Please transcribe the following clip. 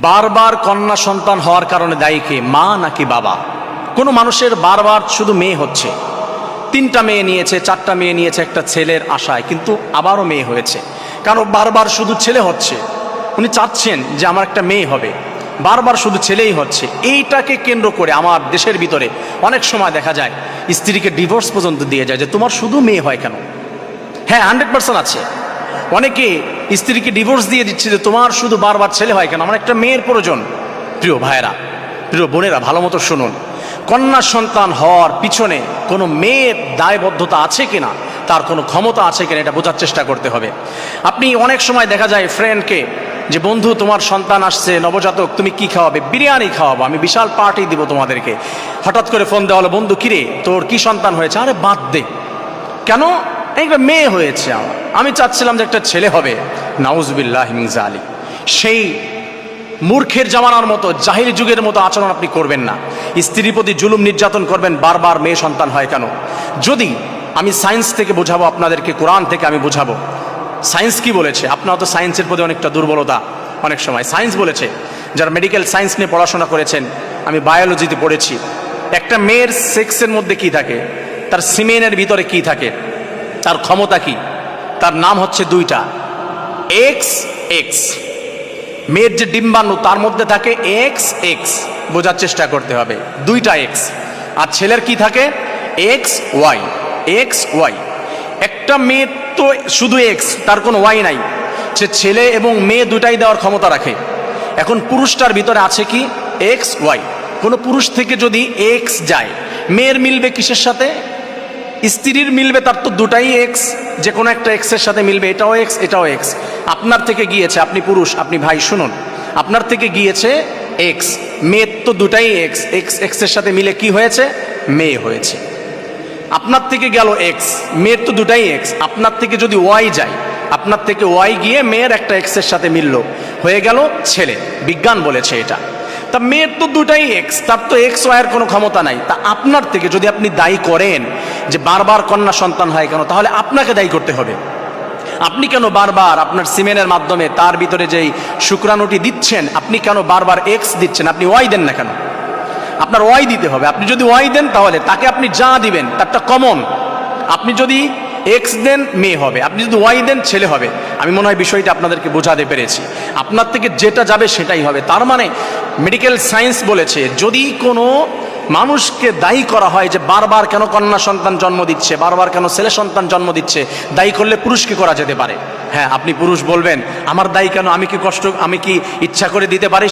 বারবার কন্যা সন্তান হওয়ার কারণে দায়ী কে, মা নাকি বাবা? কোনো মানুষের বারবার শুধু মেয়ে হচ্ছে, 3টা মেয়ে নিয়েছে, 4টা মেয়ে নিয়েছে একটা ছেলের আশায়, কিন্তু আবারও মেয়ে হয়েছে। কারণ বারবার শুধু ছেলে হচ্ছে, উনি চাচ্ছেন যে আমার একটা মেয়ে হবে, বারবার শুধু ছেলেই হচ্ছে। এইটাকে কেন্দ্র করে আমার দেশের ভিতরে অনেক সময় দেখা যায় স্ত্রীকে ডিভোর্স পর্যন্ত দিয়ে যায় যে তোমার শুধু মেয়ে হয় কেন। হ্যাঁ, 100% আছে। অনেকে স্ত্রীকে ডিভোর্স দিয়ে দিচ্ছে যে তোমার শুধু বারবার ছেলে হয় কেন, আমার একটা মেয়ের প্রয়োজন। প্রিয় ভাইয়েরা, প্রিয় বোনেরা, ভালো মতো শুনুন, কন্যা সন্তান হওয়ার পিছনে কোনো মেয়ের দায়বদ্ধতা আছে কিনা, তার কোনো ক্ষমতা আছে কিনা, এটা বোঝার চেষ্টা করতে হবে। আপনি অনেক সময় দেখা যায় ফ্রেন্ডকে যে বন্ধু তোমার সন্তান আসছে নবজাতক, তুমি কি খাওয়াবে? বিরিয়ানি খাওয়াবো, আমি বিশাল পার্টি দিব তোমাদেরকে। হঠাৎ করে ফোন দেওয়া হলো, বন্ধু কিরে তোর কি সন্তান হয়েছে? আরে বাদ দে, কেন? একটা মেয়ে হয়েছে, আমি চাচ্ছিলাম যে একটা ছেলে হবে। নাউজুবিল্লাহি মিন যালিক। সেই মূর্খের জামানার মতো, জাহিলি যুগের মতো আচরণ আপনি করবেন না। স্ত্রীর প্রতি জুলুম নির্যাতন করবেন, বারবার মেয়ে সন্তান হয় কেন? যদি আমি সায়েন্স থেকে বোঝাবো আপনাদেরকে, কোরআন থেকে আমি বোঝাবো। সায়েন্স কি বলেছে? আপনারা তো সায়েন্সের প্রতি অনেকটা দুর্বলতা অনেক সময়। সায়েন্স বলেছে, যারা মেডিকেল সায়েন্স নিয়ে পড়াশোনা করেছেন, আমি বায়োলজিতে পড়েছি, একটা মেয়ের সেক্সের মধ্যে কি থাকে, তার সিমেনের ভিতরে কি থাকে, তার ক্ষমতা কি, তার নাম হচ্ছে 2টা, এক্স এক্স। মেয়ের যে ডিম্বাণু তার মধ্যে থাকে এক্স এক্স, বোঝার চেষ্টা করতে হবে, 2টা এক্স। আর ছেলের কি থাকে? X Y, X Y. একটা মেয়ে তো শুধু এক্স, তার কোনো ওয়াই নাই। সে ছেলে এবং মেয়ে দুটাই দেওয়ার ক্ষমতা রাখে। এখন পুরুষটার ভিতরে আছে কি? X Y. কোনো পুরুষ থেকে যদি এক্স যায়, মেয়ের মিলবে কিসের সাথে? স্ত্রীর মিলবে, তার তো 2টাই এক্স, যে কোনো একটা এক্সের সাথে মিলবে, এটাও এক্স এটাও এক্স। আপনার থেকে গিয়েছে, আপনি পুরুষ, আপনি ভাই শুনুন, আপনার থেকে গিয়েছে এক্স, মেয়ের তো 2টাই এক্স, এক্স এক্সের সাথে মিলে কি হয়েছে? মেয়ে হয়েছে। আপনার থেকে গেল এক্স, মেয়ের তো 2টাই এক্স, আপনার থেকে যদি ওয়াই যায়, আপনার থেকে ওয়াই গিয়ে মেয়ের একটা এক্সের সাথে মিলল, হয়ে গেল ছেলে। বিজ্ঞান বলেছে এটা। তা মেয়ের তো 2টাই এক্স, তার তো এক্স ওয়াইয়ের কোনো ক্ষমতা নাই। তা আপনার থেকে যদি আপনি দায়ী করেন যে বারবার কন্যা সন্তান হয় কেন, তাহলে আপনাকে দায়ী করতে হবে। আপনি কেন বারবার আপনার সিমেনের মাধ্যমে তার ভিতরে যেই শুক্রাণুটি দিচ্ছেন, আপনি কেন বারবার এক্স দিচ্ছেন? আপনি ওয়াই দেন না কেন? আপনার ওয়াই দিতে হবে। আপনি যদি ওয়াই দেন, তাহলে তাকে আপনি যা দিবেন তারটা কমন। আপনি যদি এক্স দেন, মেয়ে হবে, আপনি যদি ওয়াই দেন, ছেলে হবে। আমি মনে হয় বিষয়টা আপনাদেরকে বোঝাতে পেরেছি। আপনার থেকে যেটা যাবে সেটাই হবে। তার মানে মেডিকেল সায়েন্স বলেছে, যদি কোনো মানুষকে দায়ী করা হয় যে বারবার কেন কন্যা সন্তান জন্ম দিচ্ছে, বারবার কেন ছেলে সন্তান জন্ম দিচ্ছে, দায়ী করলে পুরুষকে করা যেতে পারে। হ্যাঁ, আপনি পুরুষ বলবেন আমার দায়ী কেন, আমি কি কষ্ট, আমি কি ইচ্ছা করে দিতে পারি?